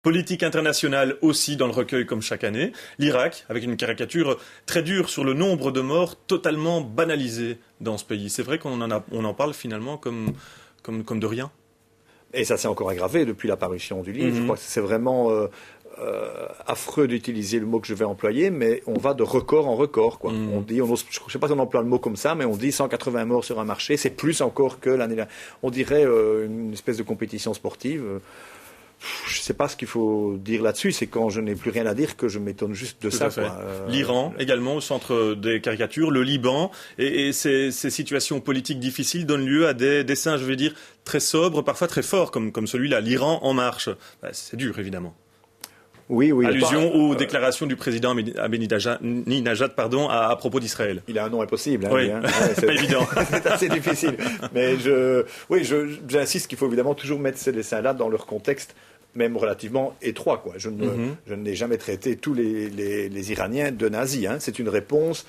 Politique internationale aussi dans le recueil comme chaque année. L'Irak, avec une caricature très dure sur le nombre de morts totalement banalisé dans ce pays. C'est vrai qu'on en parle finalement comme de rien. Et ça s'est encore aggravé depuis la parution du livre. Je crois que c'est vraiment affreux d'utiliser le mot que je vais employer, mais on va de record en record, quoi. On dit, je ne sais pas si on emploie le mot comme ça, mais on dit 180 morts sur un marché, c'est plus encore que l'année dernière. On dirait une espèce de compétition sportive. Je ne sais pas ce qu'il faut dire là-dessus, c'est quand je n'ai plus rien à dire que je m'étonne juste de ça. Quoi. L'Iran, également, au centre des caricatures, le Liban, et ces situations politiques difficiles donnent lieu à des dessins, je vais dire, très sobres, parfois très forts, comme celui-là, l'Iran en marche. C'est dur, évidemment. Oui. Allusion aux déclarations du président Ahmadinejad à propos d'Israël. Il a un nom impossible. Hein, oui, c'est pas évident. C'est assez difficile. Mais j'insiste qu'il faut évidemment toujours mettre ces dessins-là dans leur contexte, même relativement étroit. Quoi. Je n'ai jamais traité tous les Iraniens de nazis. Hein. C'est une réponse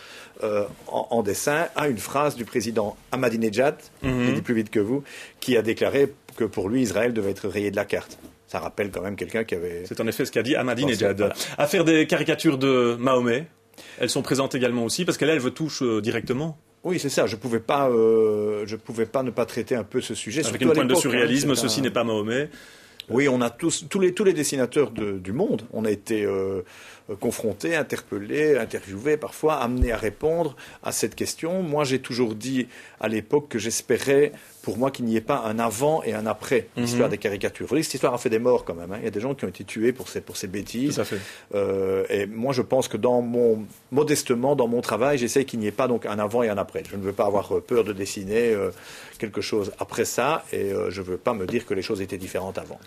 en dessin à une phrase du président Ahmadinejad, qui dit plus vite que vous, qui a déclaré que pour lui, Israël devait être rayé de la carte. Ça rappelle quand même quelqu'un qui avait... C'est en effet ce qu'a dit Ahmadinejad. Voilà. À faire des caricatures de Mahomet, elles sont présentes également aussi, parce qu'elle vous touche directement. Oui, c'est ça. Je pouvais pas ne pas traiter un peu ce sujet. Avec une pointe de surréalisme, ceci n'est pas Mahomet. Oui, on a tous les dessinateurs du monde. On a été confrontés, interpellés, interviewés, parfois amenés à répondre à cette question. Moi, j'ai toujours dit à l'époque que j'espérais, pour moi, qu'il n'y ait pas un avant et un après l'histoire des caricatures. Vous voyez, cette histoire a fait des morts quand même. Hein. Il y a des gens qui ont été tués pour ces bêtises. Tout à fait. Et moi, je pense que modestement, dans mon travail, j'essaie qu'il n'y ait pas donc un avant et un après. Je ne veux pas avoir peur de dessiner quelque chose après ça, et je ne veux pas me dire que les choses étaient différentes avant.